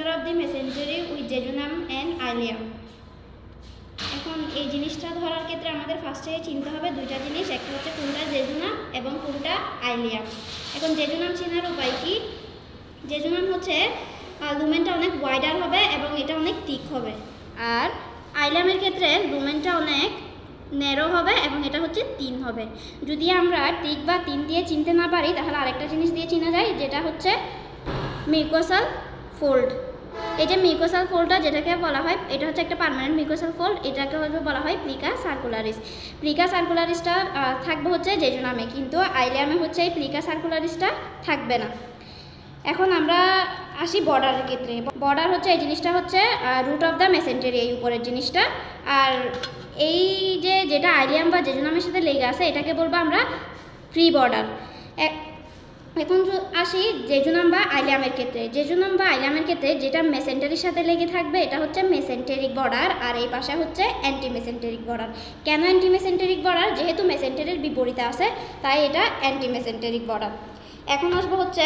center of the mesentery with jejunum and ileum. এখন এই জিনিসটা ধরার ক্ষেত্রে আমাদের ফার্স্টে চিনতে হবে দুইটা জিনিস, একটা হচ্ছে কোনটা জেজুনাম এবং কোনটা আইলিয়াম। এখন জেজুনাম চেনার উপায় কি? জেজুনাম হচ্ছে লুমেনটা অনেক ওয়াইডার হবে এবং এটা অনেক থিক হবে, আর আইলিয়ামের ক্ষেত্রে লুমেনটা অনেক ন্যারো হবে এবং এটা হচ্ছে তিন হবে। যদি আমরা থিক বা তিন দিয়ে চিনতে না পারি তাহলে আরেকটা জিনিস দিয়ে চিনা যায়, যেটা হচ্ছে মিউকোসাল ফোল্ড। এই যে মিউকোসাল ফোল্ডটা যেটাকে বলা হয়, এটা হচ্ছে একটা পার্মানেন্ট মিউকোসাল ফোল্ড, এটাকে বলা হয় প্লিকা সার্কুলারিস। প্লিকা সার্কুলারিসটা থাকবে হচ্ছে জেজুনামে, কিন্তু আইলিয়ামে হচ্ছে এই প্লিকা সার্কুলারিসটা থাকবে না। এখন আমরা আসি বর্ডারের ক্ষেত্রে। বর্ডার হচ্ছে এই জিনিসটা হচ্ছে রুট অফ দ্য মেসেন্টেরি, এই উপরের জিনিসটা। আর এই যেটা আইলিয়াম বা জেজুনামের সাথে লেগে আছে এটাকে বলবো আমরা ফ্রি বর্ডার। এখন আসি জেজুনাম বা আইলিয়ামের ক্ষেত্রে। জেজুনাম বা আইলিয়ামের ক্ষেত্রে যেটা মেসেন্টারির সাথে লেগে থাকবে এটা হচ্ছে মেসেন্টেরিক বর্ডার, আর এই পাশে হচ্ছে অ্যান্টি মেসেন্টেরিক বর্ডার। কেন অ্যান্টি মেসেন্টেরিক বর্ডার? যেহেতু মেসেন্টেরির বিপরীতে আছে তাই এটা অ্যান্টি মেসেন্টেরিক বর্ডার। এখন আসবো হচ্ছে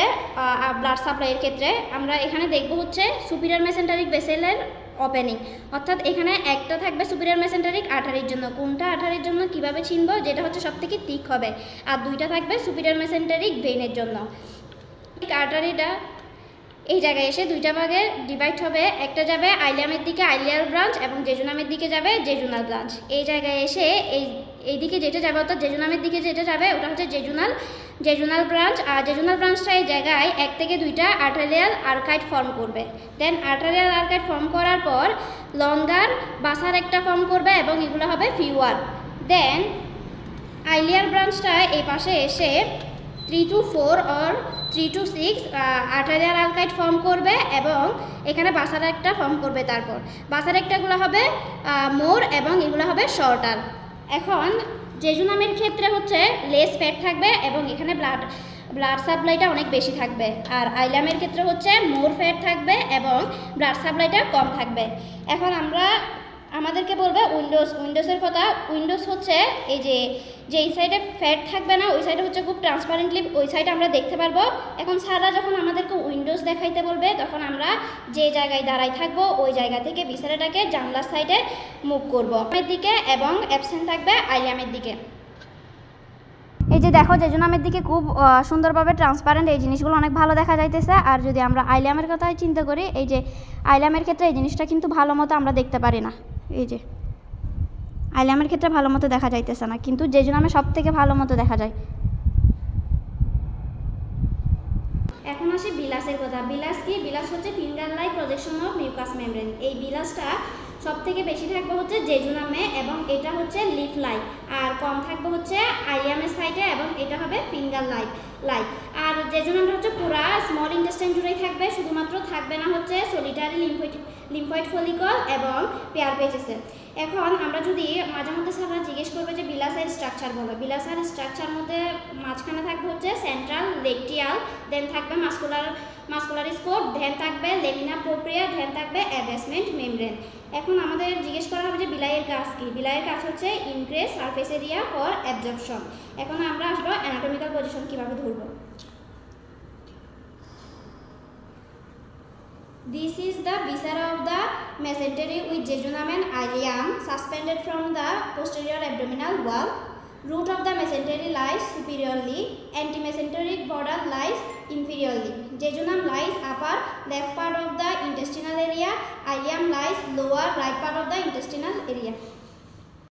ব্লাড সাপ্লাইয়ের ক্ষেত্রে। আমরা এখানে দেখব হচ্ছে সুপিরিয়র মেসেন্টারিক ভেসেলের ওপেনিং, অর্থাৎ এখানে একটা থাকবে সুপিরিয়র মেসেন্টারিক আর্টারির জন্য। কোনটা আর্টারির জন্য কিভাবে চিনবো? যেটা হচ্ছে সবথেকে থিক হবে। আর দুইটা থাকবে সুপিরিয়র মেসেন্টারিক ভেইনের জন্য। আর্টারিটা এই জায়গায় এসে দুইটা ভাগে ডিভাইড হবে, একটা যাবে আইলিয়ামের দিকে আইলিয়ার ব্রাঞ্চ এবং জেজুনামের দিকে যাবে জেজুনাল ব্রাঞ্চ। এই জায়গায় এসে এই দিকে যেটা যাবে অর্থাৎ জেজুনামের দিকে যেটা যাবে ওটা হচ্ছে জেজুনাল ব্রাঞ্চ। আর জেজুনাল ব্রাঞ্চটা এই জায়গায় এক থেকে দুইটা আর্টারিয়াল আর্কাইড ফর্ম করবে। দেন আর্টারিয়াল আর্কাইড ফর্ম করার পর লঙ্গার বাসার একটা ফর্ম করবে এবং এগুলো হবে ফিউয়ার। দেন আইলিয়ার ব্রাঞ্চটা এই পাশে এসে 3 to 4 or 3 to 6 arterial আর্কাইড form করবে এবং এখানে বাসার একটা ফর্ম করবে। তারপর বাসার একটাগুলো হবে মোর এবং এগুলো হবে শর্টার। এখন জেজুনামের ক্ষেত্রে হচ্ছে লেস ফ্যাট থাকবে এবং এখানে ব্লাড সাপ্লাইটা অনেক বেশি থাকবে, আর আইলিয়ামের ক্ষেত্রে হচ্ছে মোর ফ্যাট থাকবে এবং ব্লাড সাপ্লাইটা কম থাকবে। এখন আমাদেরকে বলবে উইন্ডোজের কথা। উইন্ডোজ হচ্ছে এই সাইডে ফ্যাট থাকবে না, ওই সাইডে হচ্ছে খুব ট্রান্সপারেন্টলি ওই সাইডে আমরা দেখতে পারবো। এখন স্যাররা যখন আমাদেরকে উইন্ডোজ দেখাইতে বলবে তখন আমরা যে জায়গায় দাঁড়াই থাকবো ওই জায়গা থেকে বিছানাটাকে জানলার সাইডে মুভ করবো এর দিকে এবং অ্যাবসেন্ট থাকবে আইলিয়ামের দিকে। এই যে দেখো জেজুনামের দিকে খুব সুন্দরভাবে ট্রান্সপারেন্ট, এই জিনিসগুলো অনেক ভালো দেখা যাইতেছে। আর যদি আমরা আইলিয়ামের কথাই চিন্তা করি, এই যে আইলিয়ামের ক্ষেত্রে এই জিনিসটা কিন্তু ভালো মতো আমরা দেখতে পারি না। এই যে আইলিয়ামের ক্ষেত্রে ভালো মতো দেখা যাইতেছে না, কিন্তু জেজুনামে সব থেকে ভালো মতো দেখা যায়। এখন আসি বিলাসের কথা। বিলাস কি? বিলাস হচ্ছে finger like projection of mucus membrane. এই বিলাসটা সব থেকে বেশি থাকবে হচ্ছে জেজুনামে এবং এটা হচ্ছে লিফ লাইক, আর কম থাকবে হচ্ছে আইলিয়ামের সাইডে এবং এটা হবে ফিঙ্গার লাইক। আর জেজুনামটা হচ্ছে পুরা স্মল ইন্টেস্টাইন জুড়েই থাকবে, শুধুমাত্র থাকবে না হচ্ছে সলিটারি লিম্ফয়েড ফলিকল এবং পেয়ার পেচেসে। এখন আমরা যদি মাঝে মধ্যে সারা জিজ্ঞেস করবে যে বিলাসের স্ট্রাকচার বলো, বিলাসের স্ট্রাকচার মধ্যে মাঝখানে থাকবে হচ্ছে সেন্ট্রাল লেকটিয়াল, দেন থাকবে মাস্কুলার স্পোর্ট, দেন থাকবে লেমিনা প্রোপ্রিয়া, দেন থাকবে অ্যাডভেসমেন্ট মেমব্রেন। এখন আমাদের জিজ্ঞেস করা হবে যে বিলাইয়ের কাজ কি? বিলাইয়ের কাজ হচ্ছে increase surface area for absorption. এখন আমরা আসবো অ্যানাটমিক্যাল পজিশন কিভাবে ধরবো। This is the viscera of the mesentery with jejunum and ileum suspended from the posterior abdominal wall. Root of the mesentery lies superiorly, antimesenteric border lies inferiorly. Jejunum lies upper left part of the intestinal area, ileum lies lower right part of the intestinal